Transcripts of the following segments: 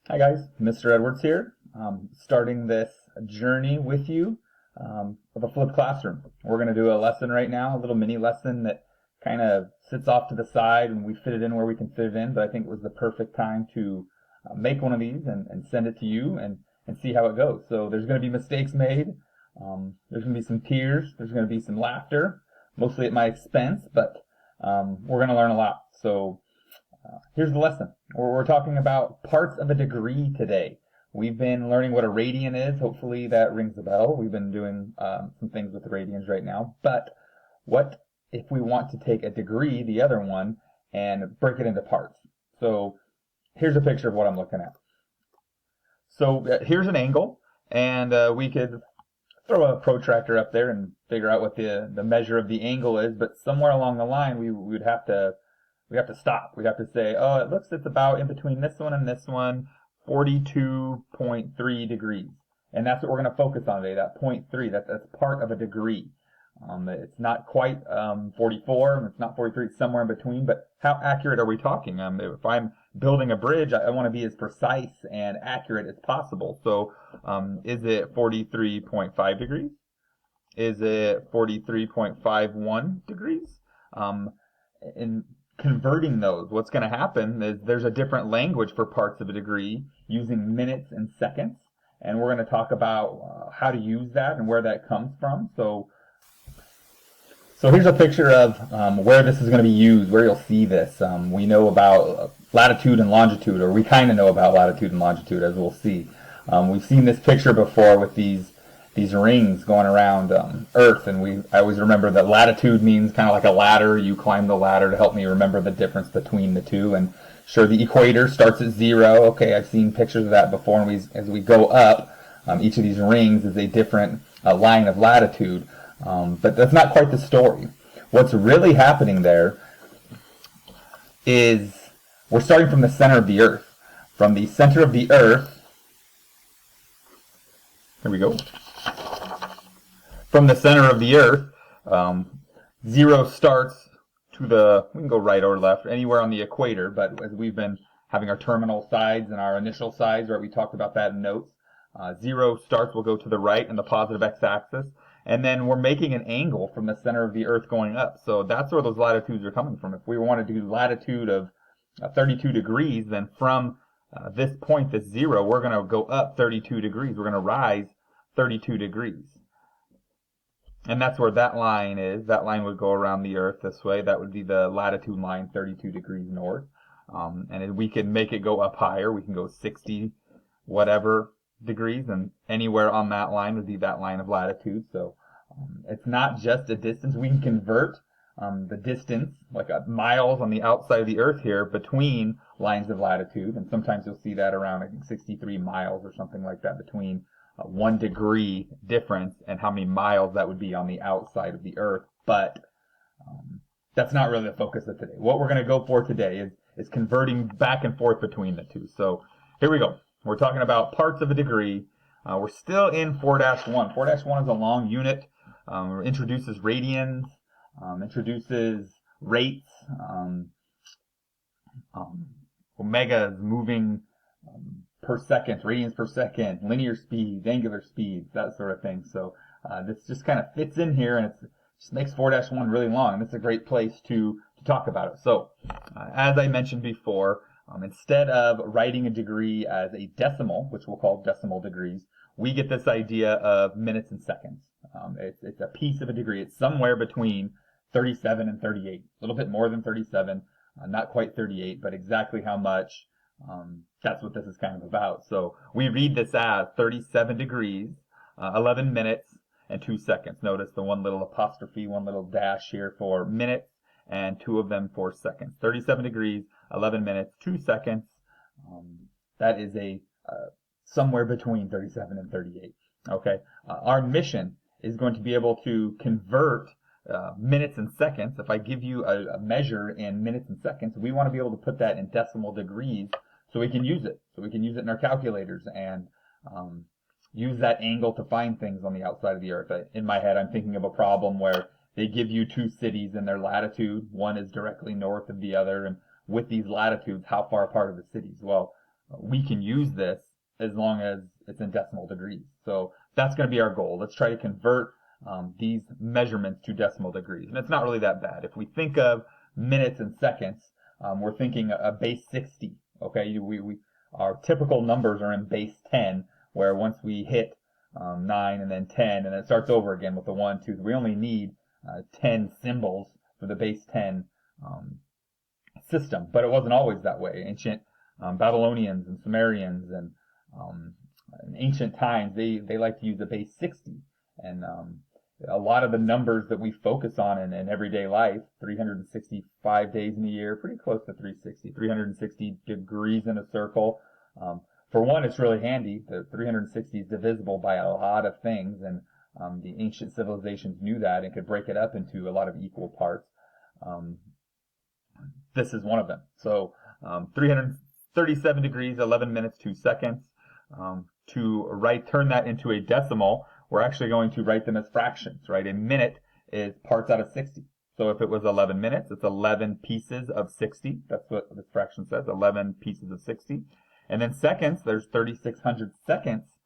Hi guys, Mr. Edwards here, starting this journey with you of a flipped classroom. We're going to do a lesson right now, a little mini lesson that kind of sits off to the side and we fit it in where we can fit it in, but I think it was the perfect time to make one of these and send it to you and see how it goes. So there's going to be mistakes made, there's going to be some tears, there's going to be some laughter, mostly at my expense, but we're going to learn a lot. So here's the lesson. We're talking about parts of a degree today. We've been learning what a radian is. Hopefully that rings a bell. We've been doing some things with radians right now. But what if we want to take a degree, the other one, and break it into parts? So here's a picture of what I'm looking at. So here's an angle, and we could throw a protractor up there and figure out what the measure of the angle is. But somewhere along the line, we would have to stop. We'd have to say, oh, it looks it's about in between this one and this one, 42.3 degrees. And that's what we're going to focus on today, that 0.3. That's part of a degree. It's not quite 44, it's not 43, it's somewhere in between, but how accurate are we talking? If I'm building a bridge, I want to be as precise and accurate as possible. So is it 43.5 degrees? Is it 43.51 degrees? In converting those, what's going to happen is there's a different language for parts of a degree using minutes and seconds, and we're going to talk about how to use that and where that comes from. So here's a picture of where this is going to be used, where you'll see this. We know about latitude and longitude, or we kind of know about latitude and longitude, as we'll see. We've seen this picture before with these rings going around Earth, and I always remember that latitude means kind of like a ladder. You climb the ladder to help me remember the difference between the two. And sure, the equator starts at 0. Okay, I've seen pictures of that before, and as we go up, each of these rings is a different line of latitude. But that's not quite the story. What's really happening there is we're starting from the center of the Earth. From the center of the Earth, here we go. From the center of the Earth, 0 starts to we can go right or left, anywhere on the equator, but as we've been having our terminal sides and our initial sides, right, we talked about that in notes. 0 starts will go to the right in the positive x-axis, and then we're making an angle from the center of the Earth going up. So that's where those latitudes are coming from. If we want to do latitude of 32 degrees, then from this point, this 0, we're going to go up 32 degrees. We're going to rise 32 degrees. And that's where that line is. That line would go around the Earth this way. That would be the latitude line, 32 degrees north. And we can make it go up higher. We can go 60 whatever degrees, and anywhere on that line would be that line of latitude. So it's not just a distance. We can convert the distance, like miles on the outside of the Earth here, between lines of latitude. And sometimes you'll see that around, I think, 63 miles or something like that between 1 degree difference and how many miles that would be on the outside of the Earth. But that's not really the focus of today. What we're going to go for today is converting back and forth between the two. So here we go. We're talking about parts of a degree. We're still in 4-1. 4-1 is a long unit. Introduces radians, introduces rates, omegas, moving per second, radians per second, linear speeds, angular speeds, that sort of thing. So this just kind of fits in here, and it just makes 4-1 really long, and it's a great place to talk about it. So as I mentioned before, instead of writing a degree as a decimal, which we'll call decimal degrees, we get this idea of minutes and seconds. It's a piece of a degree. It's somewhere between 37 and 38, a little bit more than 37, not quite 38, but exactly how much, that's what this is kind of about. So we read this as 37 degrees, 11 minutes, and 2 seconds. Notice the one little apostrophe, one little dash here for minutes, and 2 of them for seconds. 37 degrees, 11 minutes, 2 seconds. That is somewhere between 37 and 38. Okay. Our mission is going to be able to convert minutes and seconds. If I give you a measure in minutes and seconds, we want to be able to put that in decimal degrees so we can use it. So we can use it in our calculators and use that angle to find things on the outside of the Earth. In my head, I'm thinking of a problem where they give you 2 cities and their latitude. One is directly north of the other, and with these latitudes, how far apart are the cities? Well, we can use this as long as it's in decimal degrees. So that's going to be our goal. Let's try to convert these measurements to decimal degrees. And it's not really that bad. If we think of minutes and seconds, we're thinking a base 60. Okay, our typical numbers are in base 10, where once we hit 9 and then 10, and it starts over again with the 1, 2. We only need 10 symbols for the base 10 system, but it wasn't always that way. Ancient Babylonians and Sumerians and in ancient times, they like to use the base 60. And a lot of the numbers that we focus on in everyday life, 365 days in a year, pretty close to 360, 360 degrees in a circle. For one, it's really handy. The 360 is divisible by a lot of things, and the ancient civilizations knew that and could break it up into a lot of equal parts. This is one of them. So 337 degrees, 11 minutes, 2 seconds. To turn that into a decimal, we're actually going to write them as fractions, right? A minute is parts out of 60. So if it was 11 minutes, it's 11 pieces of 60. That's what this fraction says, 11 pieces of 60. And then seconds, there's 3,600 seconds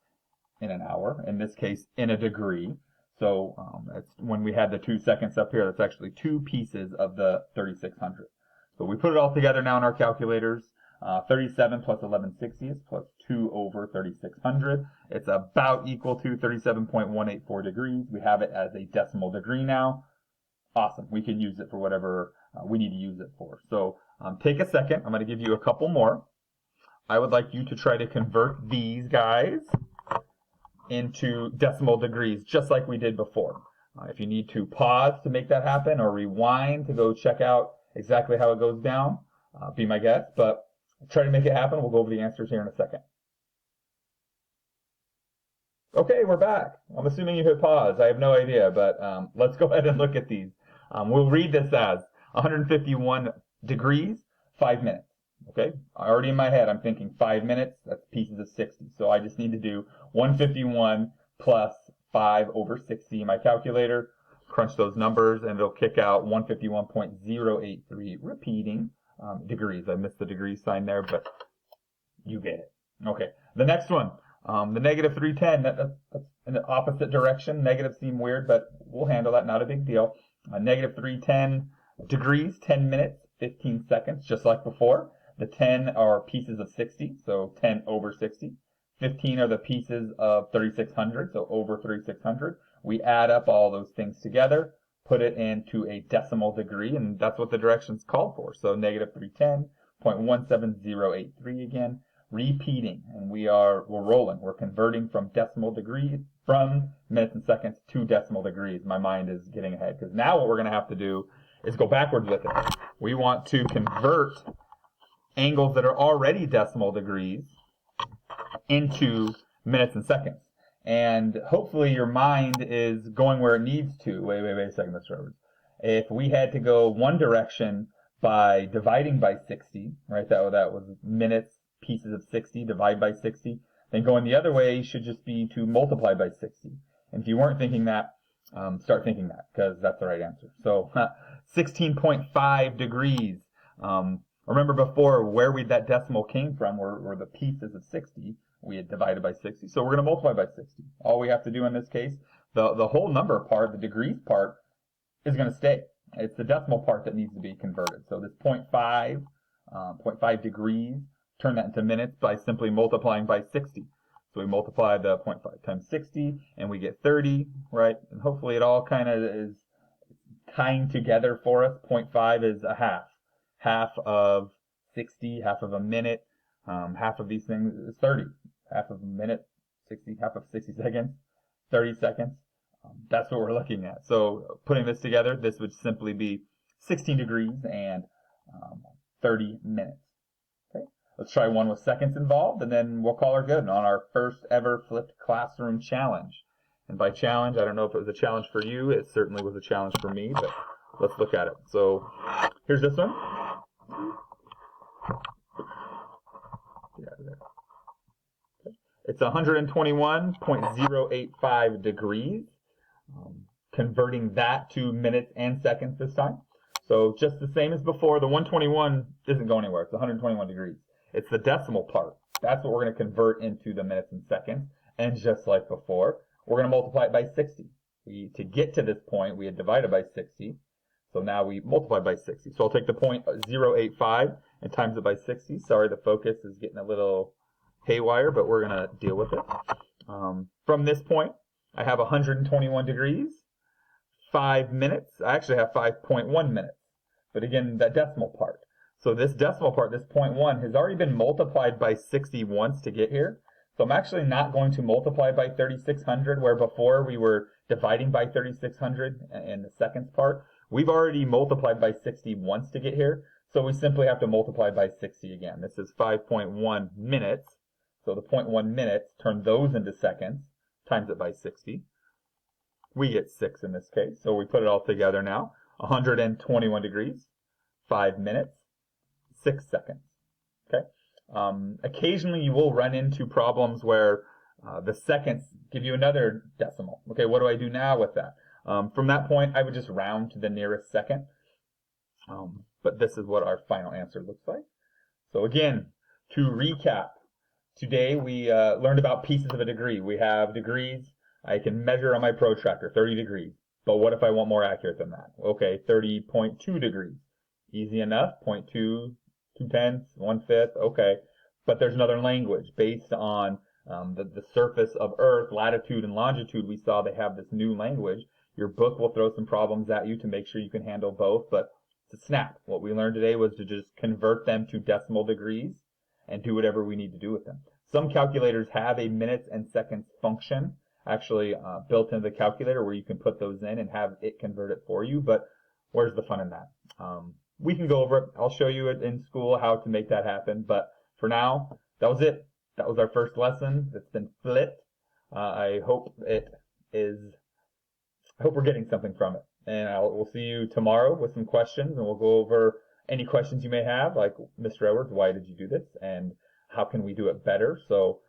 in an hour, in this case, in a degree. So it's when we had the 2 seconds up here, that's actually 2 pieces of the 3,600. So we put it all together now in our calculators. 37 plus 11/60 plus 2 over 3,600. It's about equal to 37.184 degrees. We have it as a decimal degree now. Awesome. We can use it for whatever we need to use it for. So take a second. I'm going to give you a couple more. I would like you to try to convert these guys into decimal degrees, just like we did before. If you need to pause to make that happen or rewind to go check out exactly how it goes down, be my guest. But try to make it happen. We'll go over the answers here in a second. Okay, we're back. I'm assuming you hit pause. I have no idea, but let's go ahead and look at these. We'll read this as 151 degrees, 5 minutes. Okay, already in my head, I'm thinking 5 minutes, that's pieces of 60. So I just need to do 151 plus 5 over 60 in my calculator, crunch those numbers, and it'll kick out 151.083, repeating degrees. I missed the degree sign there, but you get it. Okay, the next one, the negative 310, that's in the opposite direction. Negatives seem weird, but we'll handle that, not a big deal. Negative 310 degrees, 10 minutes, 15 seconds, just like before. The 10 are pieces of 60, so 10 over 60. 15 are the pieces of 3,600, so over 3,600. We add up all those things together, put it into a decimal degree, and that's what the directions call for. So negative 310.17083 again, repeating, and we're rolling. We're converting from decimal degrees, from minutes and seconds to decimal degrees. My mind is getting ahead, because now what we're going to have to do is go backwards with it. We want to convert angles that are already decimal degrees into minutes and seconds. And hopefully your mind is going where it needs to. Wait a second, Mr. Roberts. If we had to go one direction by dividing by 60, right, that was minutes, pieces of 60, divide by 60, then going the other way should just be to multiply by 60. And if you weren't thinking that, start thinking that, because that's the right answer. So 16.5 degrees. Remember before where that decimal came from were the pieces of 60. We had divided by 60. So we're going to multiply by 60. All we have to do in this case, the whole number part, the degrees part, is going to stay. It's the decimal part that needs to be converted. So this 0.5 degrees, turn that into minutes by simply multiplying by 60. So we multiply the 0.5 times 60, and we get 30, right? And hopefully it all kind of is tying together for us. 0.5 is a half. Half of 60, half of a minute, half of these things is 30. Half of a minute, 60, half of 60 seconds, 30 seconds. That's what we're looking at. So putting this together, this would simply be 16 degrees and 30 minutes. Okay, let's try one with seconds involved, and then we'll call her good on our first ever flipped classroom challenge. And by challenge, I don't know if it was a challenge for you. It certainly was a challenge for me, but let's look at it. So here's this one. It's 121.085 degrees. Converting that to minutes and seconds this time. So just the same as before, the 121 isn't going anywhere. It's 121 degrees. It's the decimal part. That's what we're going to convert into the minutes and seconds. And just like before, we're going to multiply it by 60. To get to this point, we had divided by 60. So now we multiply by 60. So I'll take the point 0.085 and times it by 60. Sorry, the focus is getting a little haywire, but we're going to deal with it. From this point, I have 121 degrees, 5 minutes. I actually have 5.1 minutes. But again, that decimal part. So this decimal part, this 0.1, has already been multiplied by 60 once to get here. So I'm actually not going to multiply by 3600, where before we were dividing by 3600 in the seconds part. We've already multiplied by 60 once to get here, so we simply have to multiply by 60 again. This is 5.1 minutes, so the 0.1 minutes, turn those into seconds, times it by 60. We get 6 in this case, so we put it all together now. 121 degrees, 5 minutes, 6 seconds. Okay. Occasionally you will run into problems where the seconds give you another decimal. Okay, what do I do now with that? From that point, I would just round to the nearest second. But this is what our final answer looks like. So again, to recap, today we learned about pieces of a degree. We have degrees. I can measure on my protractor, 30 degrees. But what if I want more accurate than that? Okay, 30.2 degrees. Easy enough, 0.2, 2/10, 1/5, okay. But there's another language based on the surface of Earth, latitude and longitude. We saw they have this new language. Your book will throw some problems at you to make sure you can handle both, but to snap. What we learned today was to just convert them to decimal degrees and do whatever we need to do with them. Some calculators have a minutes and seconds function actually built into the calculator where you can put those in and have it convert it for you, but where's the fun in that? We can go over it. I'll show you it in school how to make that happen, but for now, that was it. That was our first lesson. It's been flipped. I hope we're getting something from it. And we'll see you tomorrow with some questions, and we'll go over any questions you may have, like, Mr. Edwards, why did you do this? And how can we do it better? So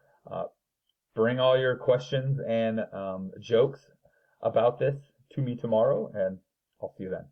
bring all your questions and jokes about this to me tomorrow, and I'll see you then.